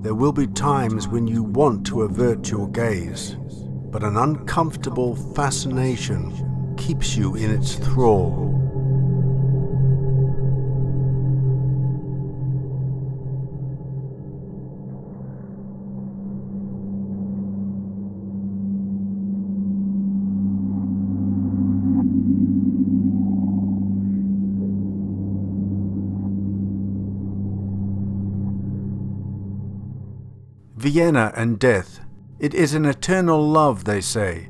There will be times when you want to avert your gaze, but an uncomfortable fascination keeps you in its thrall. Vienna and death. It is an eternal love, they say.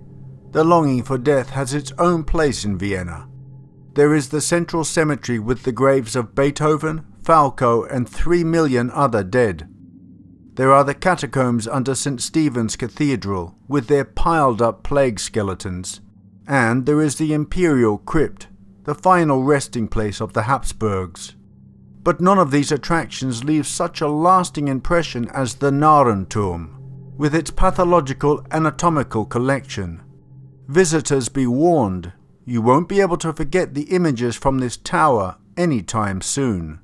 The longing for death has its own place in Vienna. There is the central cemetery with the graves of Beethoven, Falco, and 3 million other dead. There are the catacombs under St. Stephen's Cathedral with their piled-up plague skeletons. And there is the Imperial Crypt, the final resting place of the Habsburgs. But none of these attractions leave such a lasting impression as the Narrenturm, with its pathological anatomical collection. Visitors be warned, you won't be able to forget the images from this tower anytime soon.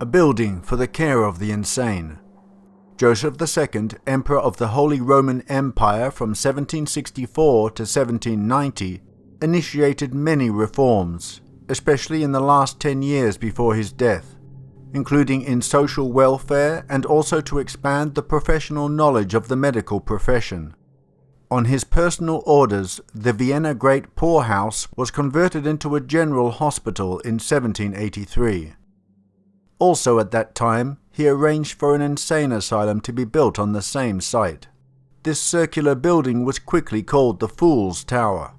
A building for the care of the insane. Joseph II, Emperor of the Holy Roman Empire from 1764 to 1790, initiated many reforms, especially in the last 10 years before his death, including in social welfare and also to expand the professional knowledge of the medical profession. On his personal orders, the Vienna Great Poorhouse was converted into a general hospital in 1783. Also at that time, he arranged for an insane asylum to be built on the same site. This circular building was quickly called the Fool's Tower.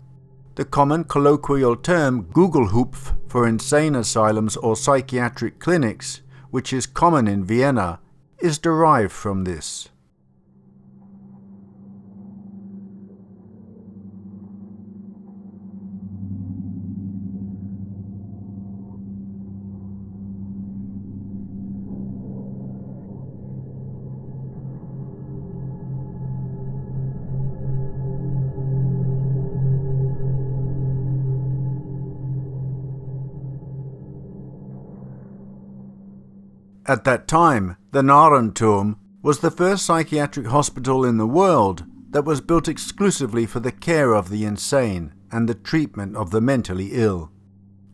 The common colloquial term Gugelhupf for insane asylums or psychiatric clinics, which is common in Vienna, is derived from this. At that time, the Narrenturm was the first psychiatric hospital in the world that was built exclusively for the care of the insane and the treatment of the mentally ill.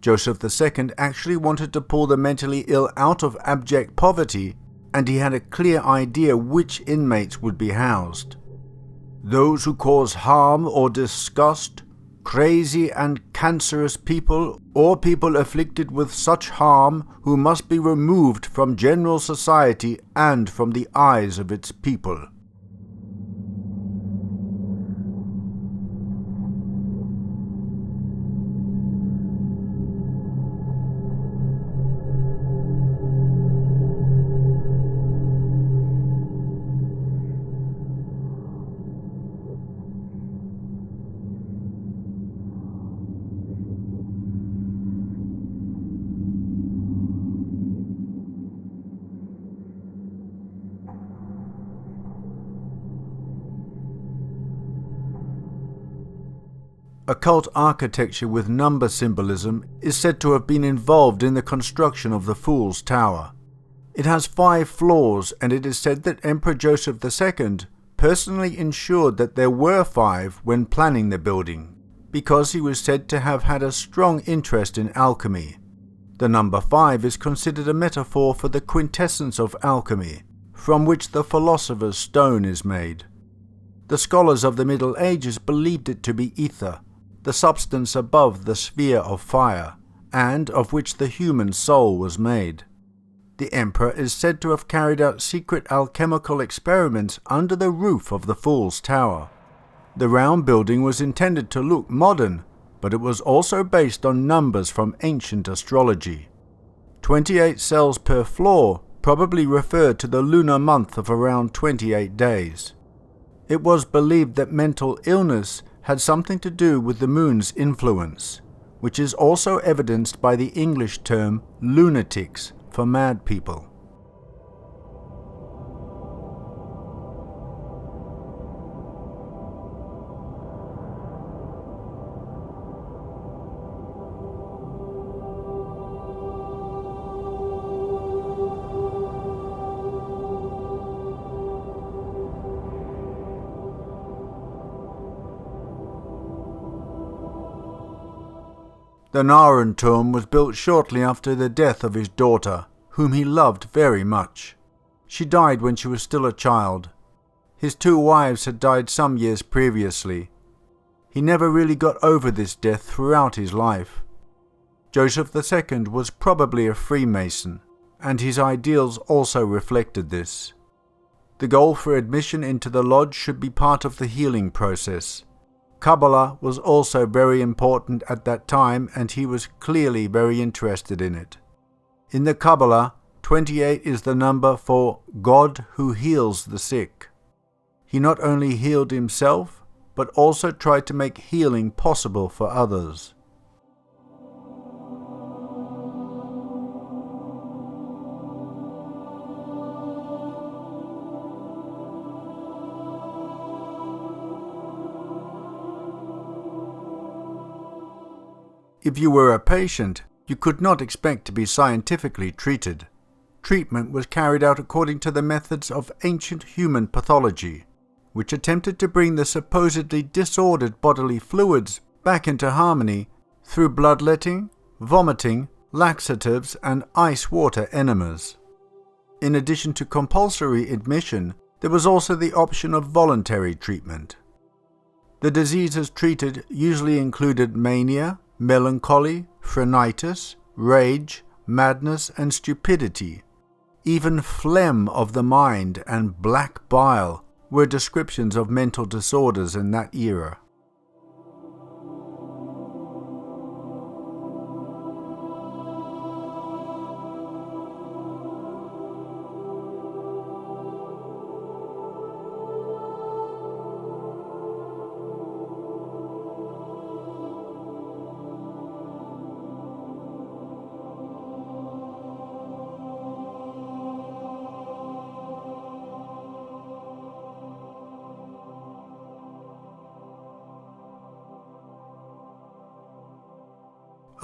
Joseph II actually wanted to pull the mentally ill out of abject poverty, and he had a clear idea which inmates would be housed. Those who cause harm or disgust, crazy and cancerous people, or people afflicted with such harm who must be removed from general society and from the eyes of its people. Occult architecture with number symbolism is said to have been involved in the construction of the Fool's Tower. It has 5 floors, and it is said that Emperor Joseph II personally ensured that there were 5 when planning the building, because he was said to have had a strong interest in alchemy. The number 5 is considered a metaphor for the quintessence of alchemy, from which the philosopher's stone is made. The scholars of the Middle Ages believed it to be ether, the substance above the sphere of fire, and of which the human soul was made. The Emperor is said to have carried out secret alchemical experiments under the roof of the Fool's Tower. The round building was intended to look modern, but it was also based on numbers from ancient astrology. 28 cells per floor probably referred to the lunar month of around 28 days. It was believed that mental illness had something to do with the moon's influence, which is also evidenced by the English term lunatics for mad people. The Narrenturm was built shortly after the death of his daughter, whom he loved very much. She died when she was still a child. His 2 wives had died some years previously. He never really got over this death throughout his life. Joseph II was probably a Freemason, and his ideals also reflected this. The goal for admission into the lodge should be part of the healing process. Kabbalah was also very important at that time, and he was clearly very interested in it. In the Kabbalah, 28 is the number for God who heals the sick. He not only healed himself, but also tried to make healing possible for others. If you were a patient, you could not expect to be scientifically treated. Treatment was carried out according to the methods of ancient human pathology, which attempted to bring the supposedly disordered bodily fluids back into harmony through bloodletting, vomiting, laxatives, and ice-water enemas. In addition to compulsory admission, there was also the option of voluntary treatment. The diseases treated usually included mania, melancholy, phrenitis, rage, madness, and stupidity. Even phlegm of the mind and black bile were descriptions of mental disorders in that era.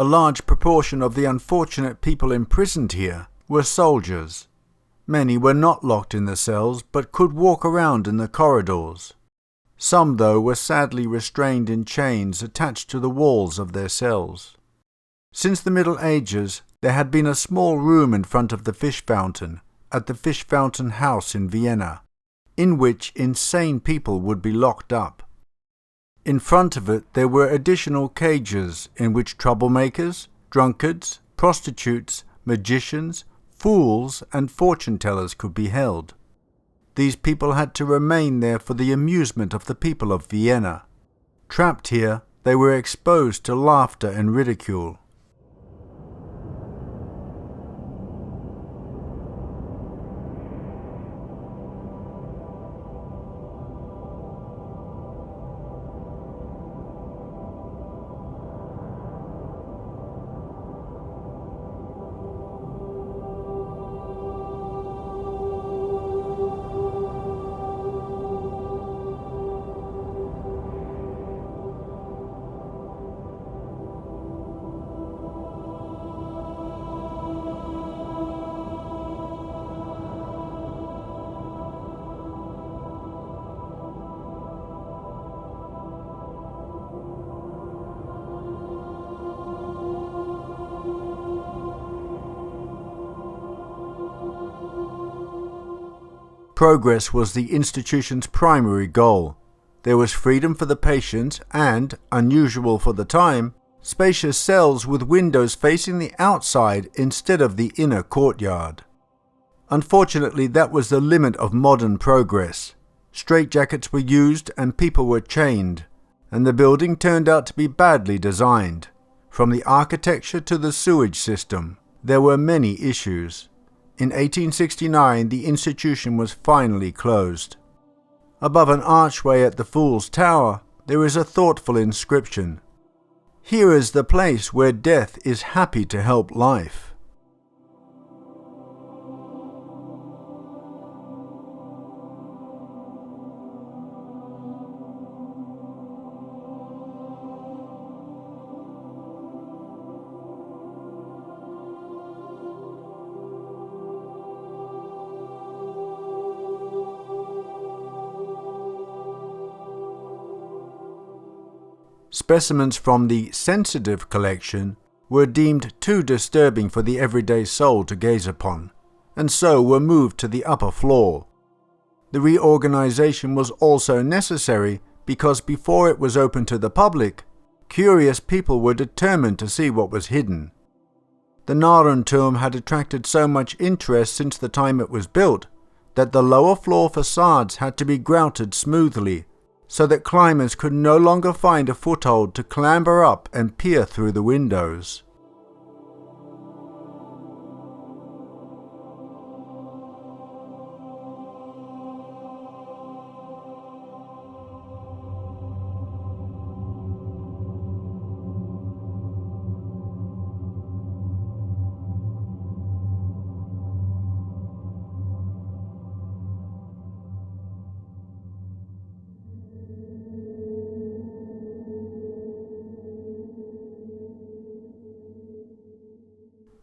A large proportion of the unfortunate people imprisoned here were soldiers. Many were not locked in the cells, but could walk around in the corridors. Some, though, were sadly restrained in chains attached to the walls of their cells. Since the Middle Ages, there had been a small room in front of the fish fountain at the Fish Fountain House in Vienna, in which insane people would be locked up. In front of it there were additional cages in which troublemakers, drunkards, prostitutes, magicians, fools, and fortune-tellers could be held. These people had to remain there for the amusement of the people of Vienna. Trapped here, they were exposed to laughter and ridicule. Progress was the institution's primary goal. There was freedom for the patient and, unusual for the time, spacious cells with windows facing the outside instead of the inner courtyard. Unfortunately, that was the limit of modern progress. Straitjackets were used and people were chained, and the building turned out to be badly designed. From the architecture to the sewage system, there were many issues. In 1869, the institution was finally closed. Above an archway at the Fool's Tower, there is a thoughtful inscription. Here is the place where death is happy to help life. Specimens from the sensitive collection were deemed too disturbing for the everyday soul to gaze upon, and so were moved to the upper floor. The reorganization was also necessary because before it was open to the public, curious people were determined to see what was hidden. The Narrenturm had attracted so much interest since the time it was built that the lower floor facades had to be grouted smoothly, so that climbers could no longer find a foothold to clamber up and peer through the windows.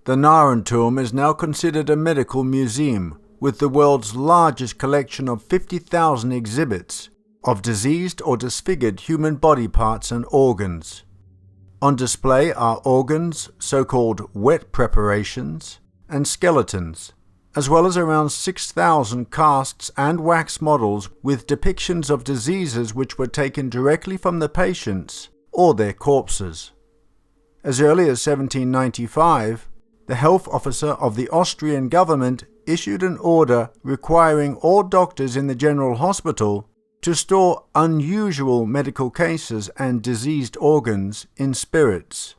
The Narrenturm is now considered a medical museum with the world's largest collection of 50,000 exhibits of diseased or disfigured human body parts and organs. On display are organs, so-called wet preparations, and skeletons, as well as around 6,000 casts and wax models with depictions of diseases which were taken directly from the patients or their corpses. As early as 1795, the health officer of the Austrian government issued an order requiring all doctors in the general hospital to store unusual medical cases and diseased organs in spirits.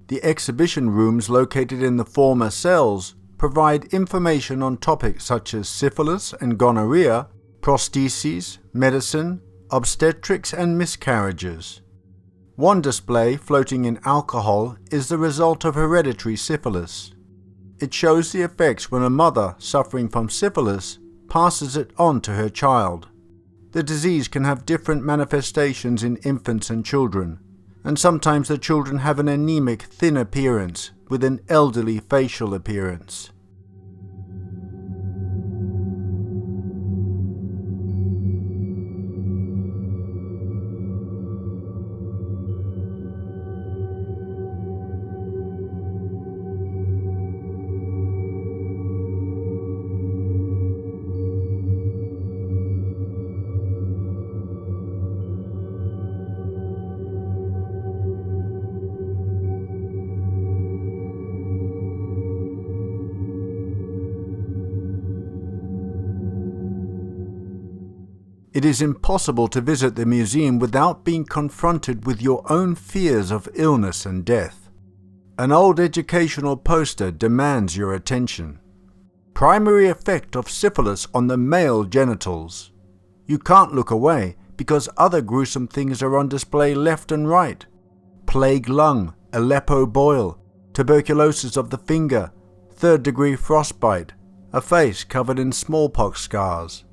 The exhibition rooms located in the former cells provide information on topics such as syphilis and gonorrhea, prostheses, medicine, obstetrics and miscarriages. One display floating in alcohol is the result of hereditary syphilis. It shows the effects when a mother suffering from syphilis passes it on to her child. The disease can have different manifestations in infants and children, and sometimes the children have an anemic, thin appearance with an elderly facial appearance. It is impossible to visit the museum without being confronted with your own fears of illness and death. An old educational poster demands your attention. Primary effect of syphilis on the male genitals. You can't look away because other gruesome things are on display left and right. Plague lung, Aleppo boil, tuberculosis of the finger, third-degree frostbite, a face covered in smallpox scars.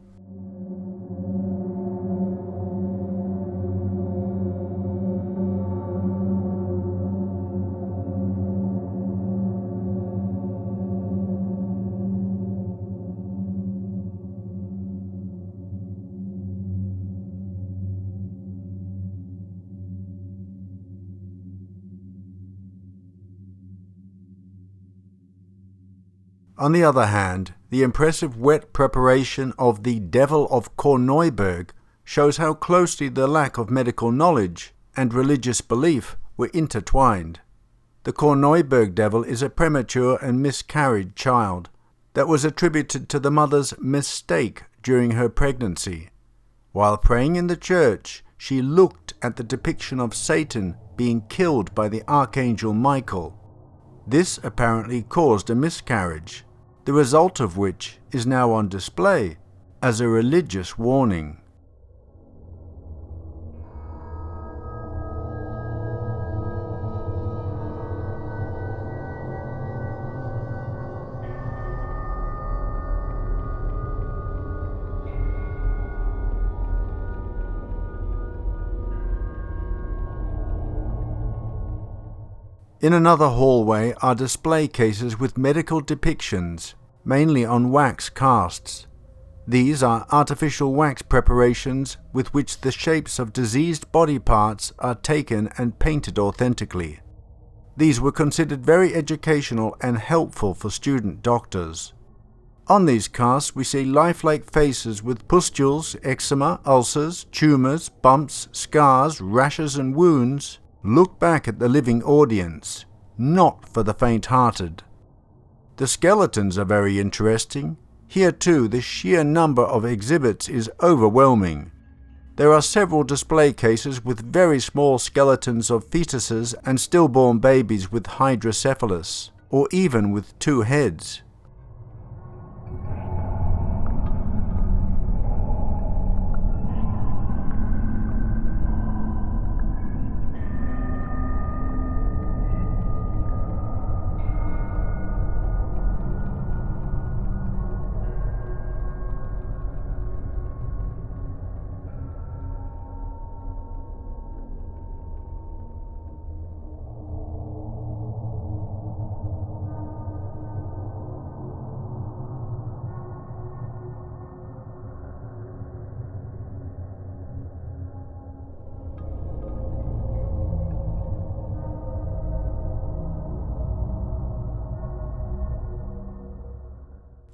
On the other hand, the impressive wet preparation of the Devil of Cornberg shows how closely the lack of medical knowledge and religious belief were intertwined. The Cornberg devil is a premature and miscarried child that was attributed to the mother's mistake during her pregnancy. While praying in the church, she looked at the depiction of Satan being killed by the Archangel Michael. This apparently caused a miscarriage, the result of which is now on display as a religious warning. In another hallway are display cases with medical depictions, mainly on wax casts. These are artificial wax preparations with which the shapes of diseased body parts are taken and painted authentically. These were considered very educational and helpful for student doctors. On these casts we see lifelike faces with pustules, eczema, ulcers, tumours, bumps, scars, rashes and wounds. Look back at the living audience, not for the faint-hearted. The skeletons are very interesting. Here too the sheer number of exhibits is overwhelming. There are several display cases with very small skeletons of fetuses and stillborn babies with hydrocephalus, or even with 2 heads.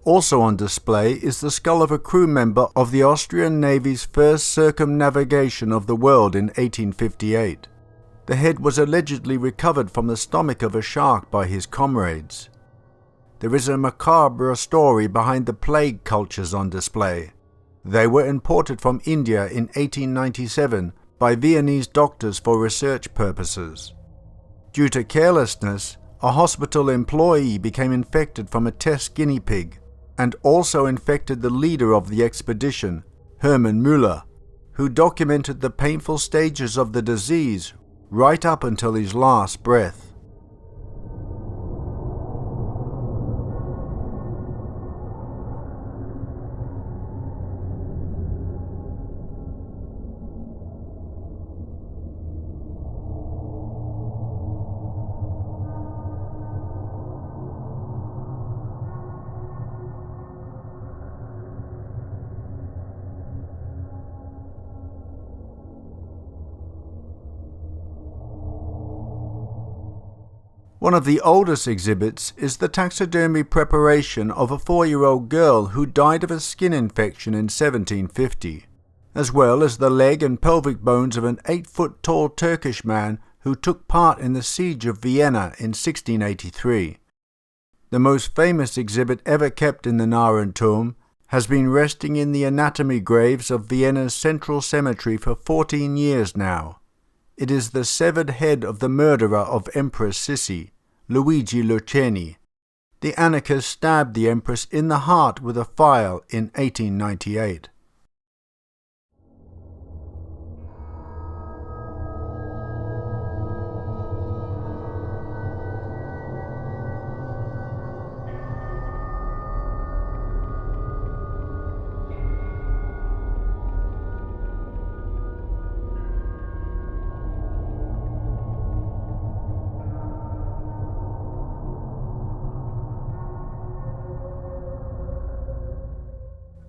Also on display is the skull of a crew member of the Austrian Navy's first circumnavigation of the world in 1858. The head was allegedly recovered from the stomach of a shark by his comrades. There is a macabre story behind the plague cultures on display. They were imported from India in 1897 by Viennese doctors for research purposes. Due to carelessness, a hospital employee became infected from a test guinea pig, and also infected the leader of the expedition, Hermann Müller, who documented the painful stages of the disease right up until his last breath. One of the oldest exhibits is the taxidermy preparation of a 4-year-old girl who died of a skin infection in 1750, as well as the leg and pelvic bones of an 8-foot-tall Turkish man who took part in the siege of Vienna in 1683. The most famous exhibit ever kept in the Narrenturm has been resting in the anatomy graves of Vienna's central cemetery for 14 years now. It is the severed head of the murderer of Empress Sissy, Luigi Lucchini. The anarchist stabbed the Empress in the heart with a file in 1898.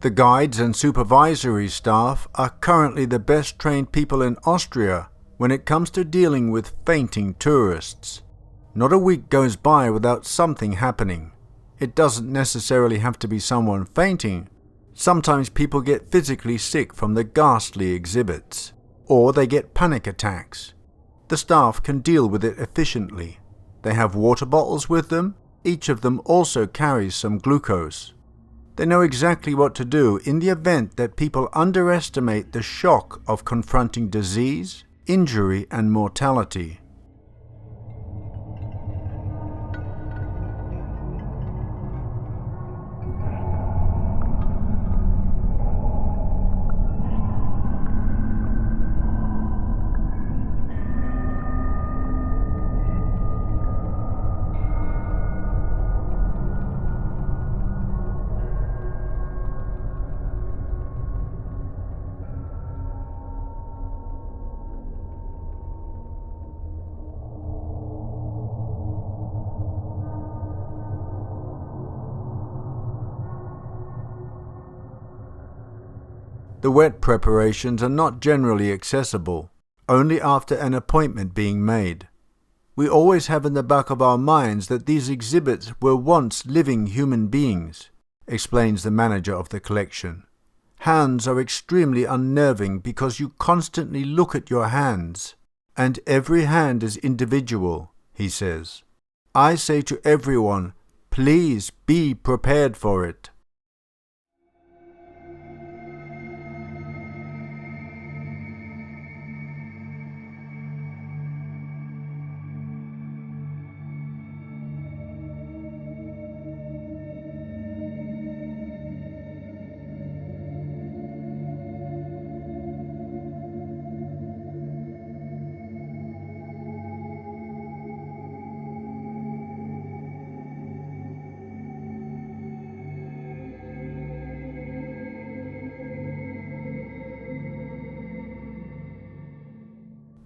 The guides and supervisory staff are currently the best trained people in Austria when it comes to dealing with fainting tourists. Not a week goes by without something happening. It doesn't necessarily have to be someone fainting. Sometimes people get physically sick from the ghastly exhibits, or they get panic attacks. The staff can deal with it efficiently. They have water bottles with them. Each of them also carries some glucose. They know exactly what to do in the event that people underestimate the shock of confronting disease, injury, and mortality. The wet preparations are not generally accessible, only after an appointment being made. We always have in the back of our minds that these exhibits were once living human beings, explains the manager of the collection. Hands are extremely unnerving because you constantly look at your hands, and every hand is individual, he says. I say to everyone, please be prepared for it.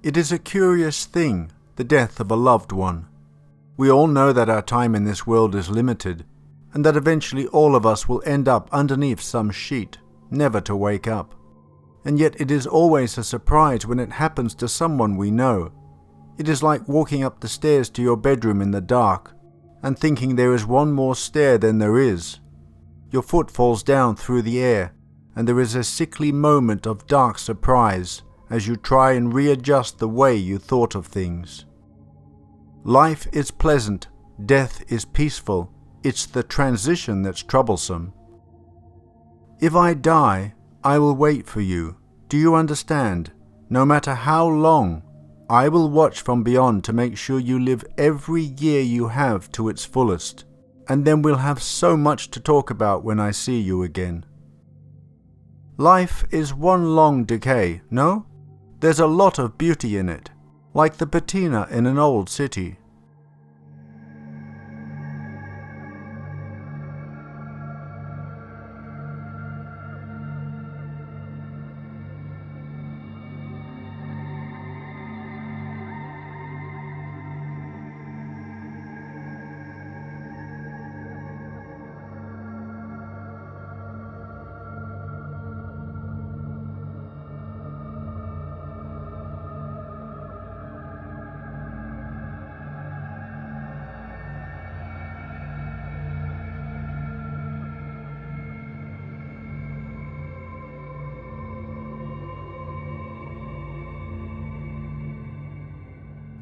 It is a curious thing, the death of a loved one. We all know that our time in this world is limited, and that eventually all of us will end up underneath some sheet, never to wake up. And yet it is always a surprise when it happens to someone we know. It is like walking up the stairs to your bedroom in the dark, and thinking there is one more stair than there is. Your foot falls down through the air, and there is a sickly moment of dark surprise as you try and readjust the way you thought of things. Life is pleasant, death is peaceful, it's the transition that's troublesome. If I die, I will wait for you, do you understand? No matter how long, I will watch from beyond to make sure you live every year you have to its fullest, and then we'll have so much to talk about when I see you again. Life is one long decay, no? There's a lot of beauty in it, like the patina in an old city.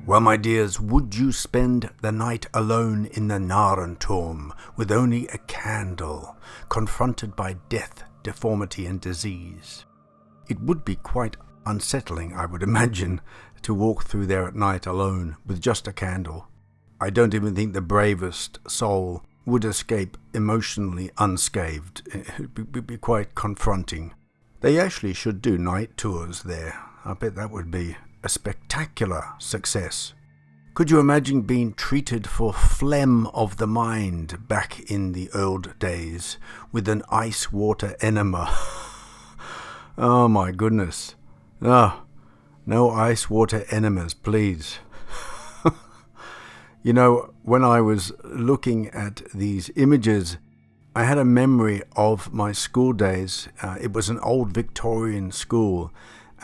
Well, my dears, would you spend the night alone in the Narrenturm with only a candle, confronted by death, deformity and disease? It would be quite unsettling, I would imagine, to walk through there at night alone with just a candle. I don't even think the bravest soul would escape emotionally unscathed. It would be quite confronting. They actually should do night tours there. I bet that would be a spectacular success. Could you imagine being treated for phlegm of the mind back in the old days with an ice water enema? Oh my goodness. No ice water enemas, please. You know, when I was looking at these images, I had a memory of my school days. It was an old Victorian school,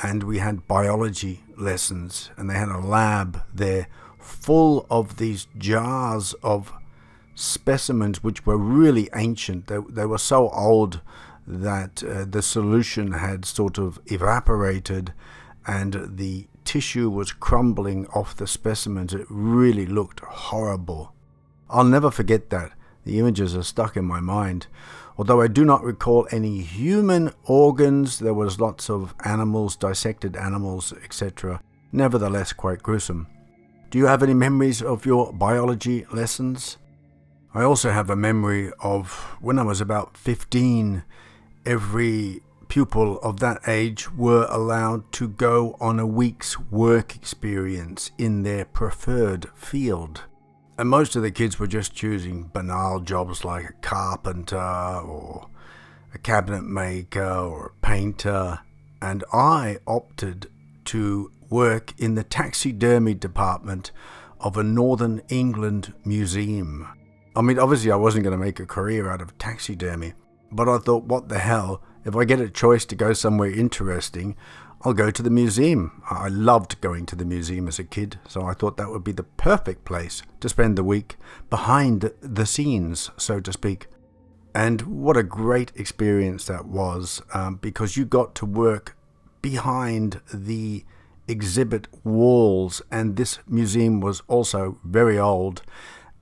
and we had biology lessons, and they had a lab there full of these jars of specimens which were really ancient. They were so old that the solution had sort of evaporated and the tissue was crumbling off the specimens. It really looked horrible. I'll never forget that. The images are stuck in my mind. Although I do not recall any human organs, there was lots of animals, dissected animals, etc. Nevertheless, quite gruesome. Do you have any memories of your biology lessons? I also have a memory of when I was about 15, every pupil of that age were allowed to go on a week's work experience in their preferred field. And most of the kids were just choosing banal jobs like a carpenter or a cabinet maker or a painter. And I opted to work in the taxidermy department of a Northern England museum. I mean, obviously I wasn't going to make a career out of taxidermy, but I thought, what the hell, if I get a choice to go somewhere interesting, I'll go to the museum. I loved going to the museum as a kid, so I thought that would be the perfect place to spend the week behind the scenes, so to speak. And what a great experience that was, because you got to work behind the exhibit walls, and this museum was also very old,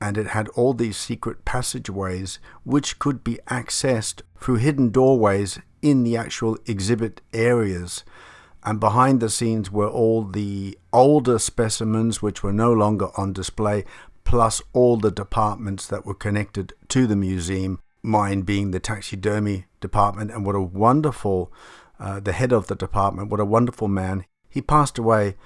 and it had all these secret passageways which could be accessed through hidden doorways in the actual exhibit areas. And behind the scenes were all the older specimens which were no longer on display, plus all the departments that were connected to the museum, mine being the taxidermy department. And what a wonderful, the head of the department, what a wonderful man. He passed away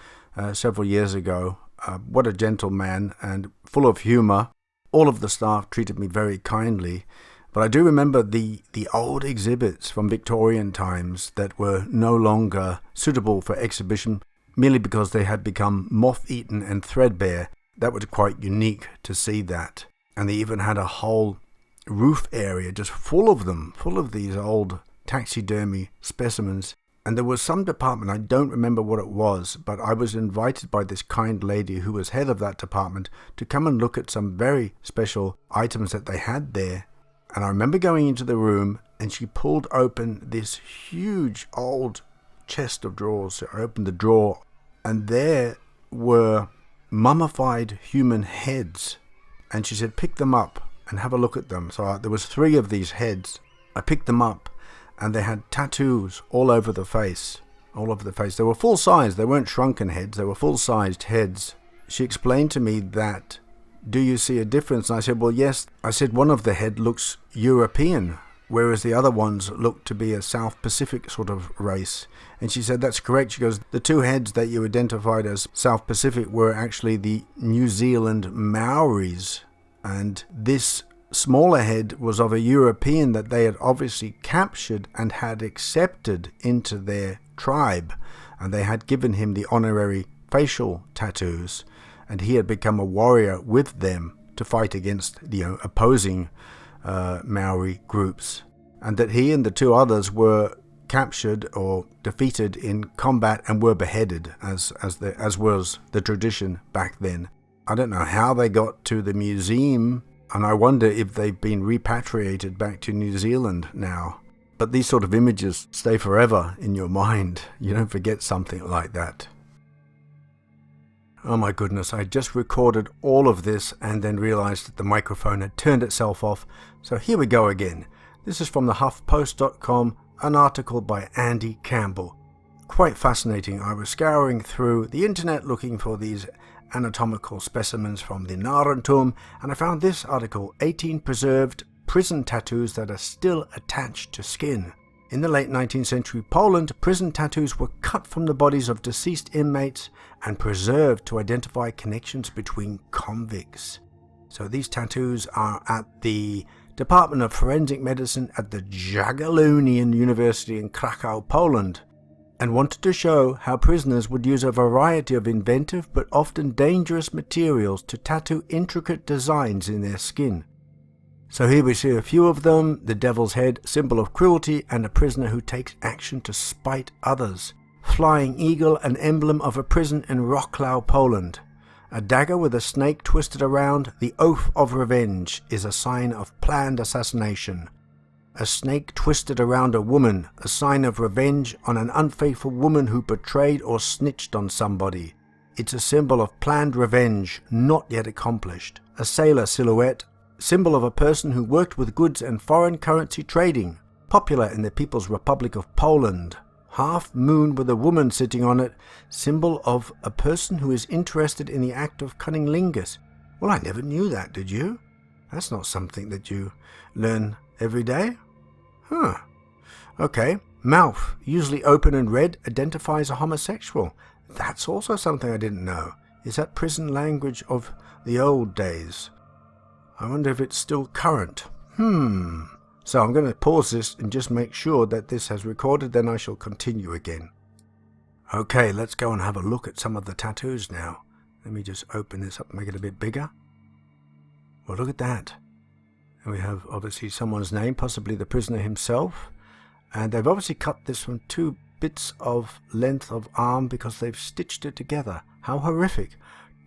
several years ago. What a gentle man and full of humor. All of the staff treated me very kindly. But I do remember the old exhibits from Victorian times that were no longer suitable for exhibition merely because they had become moth-eaten and threadbare. That was quite unique to see that. And they even had a whole roof area just full of them, full of these old taxidermy specimens. And there was some department, I don't remember what it was, but I was invited by this kind lady who was head of that department to come and look at some very special items that they had there. And I remember going into the room and she pulled open this huge old chest of drawers. So I opened the drawer and there were mummified human heads. And she said, pick them up and have a look at them. So there was 3 of these heads. I picked them up and they had tattoos all over the face. All over the face. They were full size. They weren't shrunken heads. They were full-sized heads. She explained to me that, do you see a difference? And I said, well, yes. I said, one of the head looks European, whereas the other ones look to be a South Pacific sort of race. And she said, that's correct. She goes, the 2 heads that you identified as South Pacific were actually the New Zealand Maoris. And this smaller head was of a European that they had obviously captured and had accepted into their tribe. And they had given him the honorary facial tattoos. And he had become a warrior with them to fight against the opposing Maori groups. And that he and the 2 others were captured or defeated in combat and were beheaded, as was the tradition back then. I don't know how they got to the museum, and I wonder if they've been repatriated back to New Zealand now. But these sort of images stay forever in your mind. You don't forget something like that. Oh my goodness, I just recorded all of this and then realized that the microphone had turned itself off. So here we go again. This is from the HuffPost.com, an article by Andy Campbell. Quite fascinating. I was scouring through the internet looking for these anatomical specimens from the Narrenturm, and I found this article, 18 preserved prison tattoos that are still attached to skin. In the late 19th century Poland, prison tattoos were cut from the bodies of deceased inmates and preserved to identify connections between convicts. So these tattoos are at the Department of Forensic Medicine at the Jagiellonian University in Krakow, Poland, and wanted to show how prisoners would use a variety of inventive but often dangerous materials to tattoo intricate designs in their skin. So here we see a few of them: the devil's head, symbol of cruelty, and a prisoner who takes action to spite others. Flying eagle, an emblem of a prison in Wrocław, Poland. A dagger with a snake twisted around, the oath of revenge, is a sign of planned assassination. A snake twisted around a woman, a sign of revenge on an unfaithful woman who betrayed or snitched on somebody. It's a symbol of planned revenge, not yet accomplished. A sailor silhouette, symbol of a person who worked with goods and foreign currency trading. Popular in the People's Republic of Poland. Half moon with a woman sitting on it, symbol of a person who is interested in the act of cunnilingus. Well, I never knew that, did you? That's not something that you learn every day. Huh. Okay. Mouth, usually open and red, identifies a homosexual. That's also something I didn't know. Is that prison language of the old days? I wonder if it's still current. So I'm going to pause this and just make sure that this has recorded, then I shall continue again. Okay, let's go and have a look at some of the tattoos now. Let me just open this up and make it a bit bigger. Well, look at that. And we have obviously someone's name, possibly the prisoner himself. And they've obviously cut this from 2 bits of length of arm because they've stitched it together. How horrific.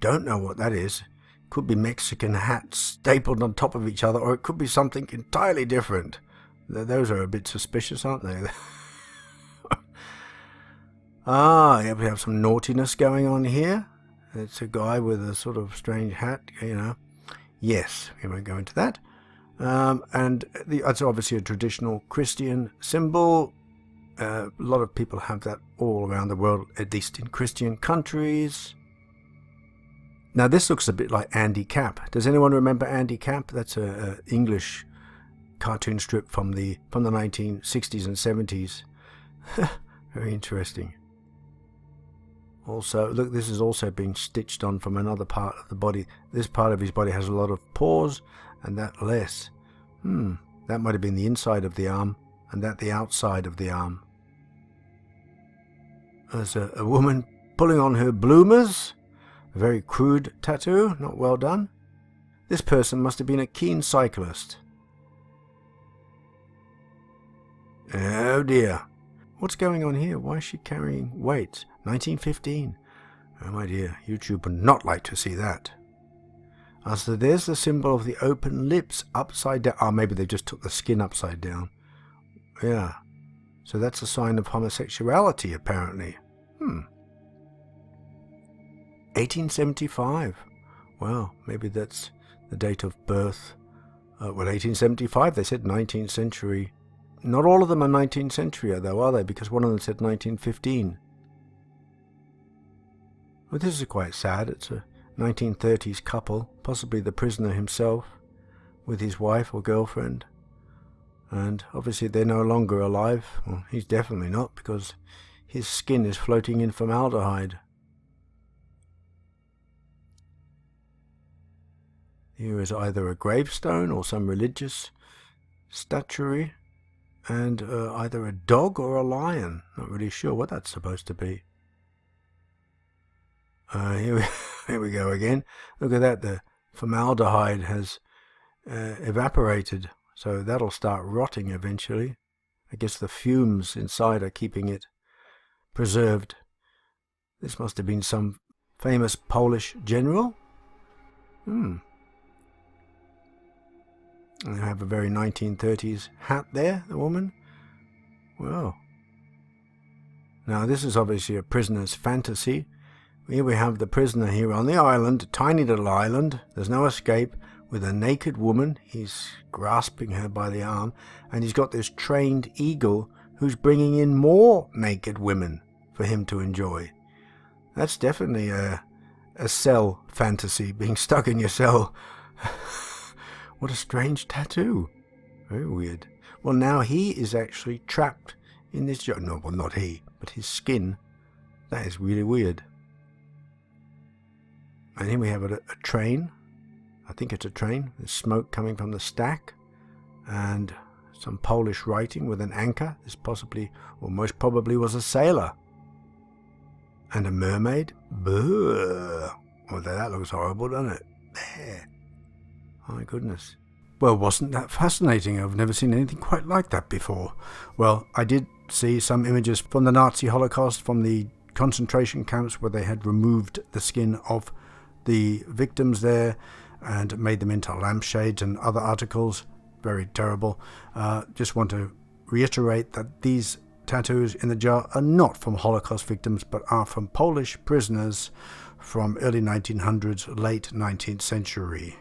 Don't know what that is. Could be Mexican hats stapled on top of each other, or it could be something entirely different. Those are a bit suspicious, aren't they? Yeah, we have some naughtiness going on here. It's a guy with a sort of strange hat, you know. Yes, we won't go into that. And that's obviously a traditional Christian symbol. A lot of people have that all around the world, at least in Christian countries. Now this looks a bit like Andy Capp. Does anyone remember Andy Capp? That's a English cartoon strip from the 1960s and 70s. Very interesting. Also, look, this is also being stitched on from another part of the body. This part of his body has a lot of pores, and that less. That might have been the inside of the arm, and that the outside of the arm. There's a woman pulling on her bloomers. A very crude tattoo, not well done. This person must have been a keen cyclist. Oh dear. What's going on here? Why is she carrying weights? 1915. Oh my dear, YouTube would not like to see that. So there's the symbol of the open lips upside down. Oh, maybe they just took the skin upside down. Yeah. So that's a sign of homosexuality, apparently. 1875. Well, maybe that's the date of birth. 1875, they said 19th century. Not all of them are 19th century, though, are they? Because one of them said 1915. Well, this is quite sad. It's a 1930s couple, possibly the prisoner himself, with his wife or girlfriend. And obviously they're no longer alive. Well, he's definitely not, because his skin is floating in formaldehyde. Here is either a gravestone or some religious statuary, and either a dog or a lion. Not really sure what that's supposed to be. Here we go again. Look at that, the formaldehyde has evaporated, so that'll start rotting eventually. I guess the fumes inside are keeping it preserved. This must have been some famous Polish general. I have a very 1930s hat there, the woman. Well. Now this is obviously a prisoner's fantasy. Here we have the prisoner here on the island, a tiny little island. There's no escape, with a naked woman. He's grasping her by the arm, and he's got this trained eagle who's bringing in more naked women for him to enjoy. That's definitely a cell fantasy, being stuck in your cell. What a strange tattoo. Very weird. Well, now he is actually trapped in this jar. No, well, not he, but his skin. That is really weird. And here we have a train. I think it's a train. There's smoke coming from the stack. And some Polish writing with an anchor. This possibly, or most probably, was a sailor. And a mermaid. Boo. Well, that looks horrible, doesn't it? There. My goodness. Well, wasn't that fascinating? I've never seen anything quite like that before. Well, I did see some images from the Nazi Holocaust, from the concentration camps where they had removed the skin of the victims there and made them into lampshades and other articles. Very terrible. Just want to reiterate that these tattoos in the jar are not from Holocaust victims, but are from Polish prisoners from early 1900s, late 19th century.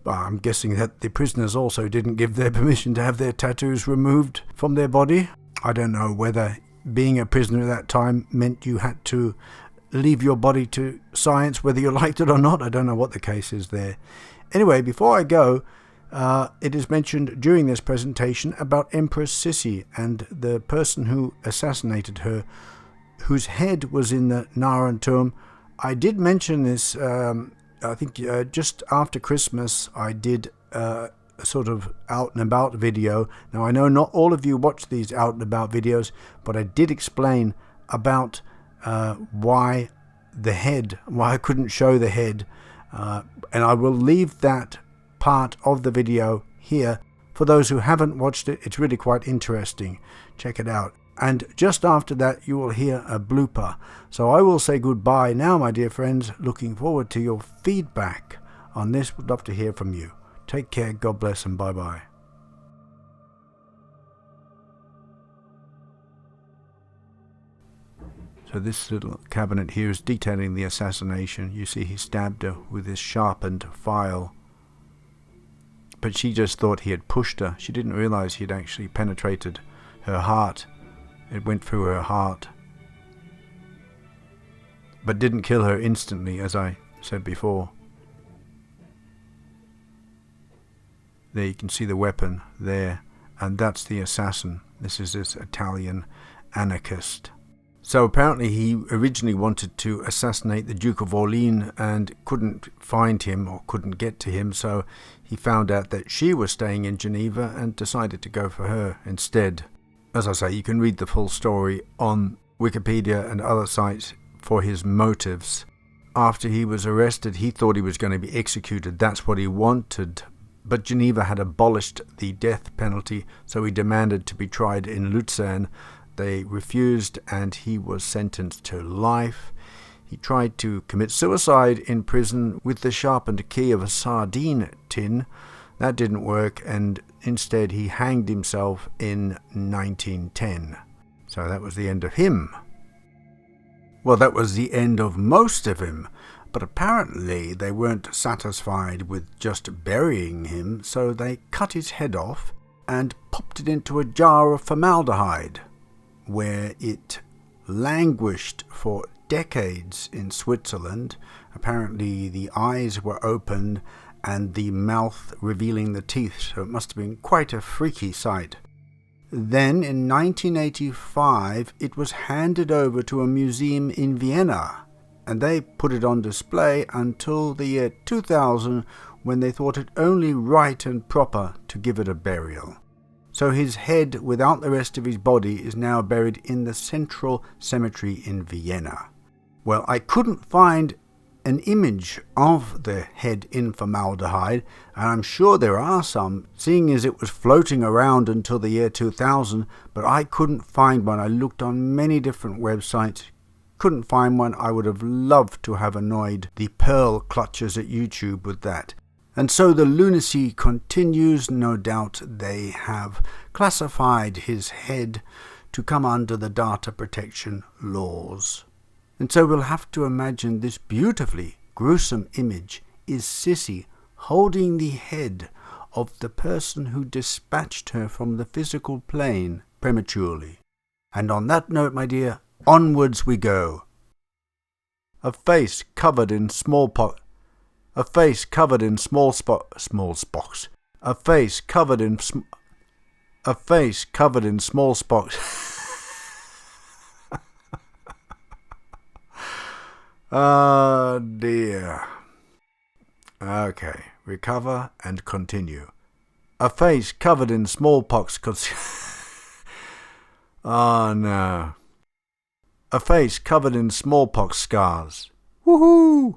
I'm guessing that the prisoners also didn't give their permission to have their tattoos removed from their body. I don't know whether being a prisoner at that time meant you had to leave your body to science, whether you liked it or not. I don't know what the case is there. Anyway, before I go, it is mentioned during this presentation about Empress Sissy and the person who assassinated her, whose head was in the Narrenturm. I did mention this, I think just after Christmas I did a sort of out and about video. Now I know not all of you watch these out and about videos, but I did explain about why I couldn't show the head, and I will leave that part of the video here for those who haven't watched it. It's really quite interesting. Check it out. And just after that you will hear a blooper. So I will say goodbye now, my dear friends. Looking forward to your feedback on this. Would love to hear from you. Take care, God bless, and bye bye. So this little cabinet here is detailing the assassination. You see he stabbed her with his sharpened file. But she just thought he had pushed her. She didn't realize he had actually penetrated her heart. It went through her heart. But didn't kill her instantly, as I said before. There you can see the weapon there. And that's the assassin. This is this Italian anarchist. So apparently he originally wanted to assassinate the Duke of Orleans and couldn't find him or couldn't get to him, so he found out that she was staying in Geneva and decided to go for her instead. As I say, you can read the full story on Wikipedia and other sites for his motives. After he was arrested, he thought he was going to be executed. That's what he wanted. But Geneva had abolished the death penalty, so he demanded to be tried in Lucerne. They refused and he was sentenced to life. He tried to commit suicide in prison with the sharpened key of a sardine tin. That didn't work, and instead he hanged himself in 1910. So that was the end of him. Well, that was the end of most of him, but apparently they weren't satisfied with just burying him, so they cut his head off and popped it into a jar of formaldehyde, where it languished for decades in Switzerland. Apparently the eyes were opened and the mouth revealing the teeth, so it must have been quite a freaky sight. Then in 1985 it was handed over to a museum in Vienna, and they put it on display until the year 2000, when they thought it only right and proper to give it a burial. So his head, without the rest of his body, is now buried in the Central Cemetery in Vienna. Well, I couldn't find an image of the head in formaldehyde, and I'm sure there are some, seeing as it was floating around until the year 2000, but I couldn't find one. I looked on many different websites, couldn't find one. I would have loved to have annoyed the pearl clutchers at YouTube with that. And so the lunacy continues. No doubt they have classified his head to come under the data protection laws. And so we'll have to imagine this beautifully gruesome image is Sissy holding the head of the person who dispatched her from the physical plane prematurely. And on that note, my dear, onwards we go. A face covered in smallpox. A face covered in small spots. A face covered in small spots. Oh dear. Okay, recover and continue. A face covered in smallpox. Oh no. A face covered in smallpox scars. Woohoo!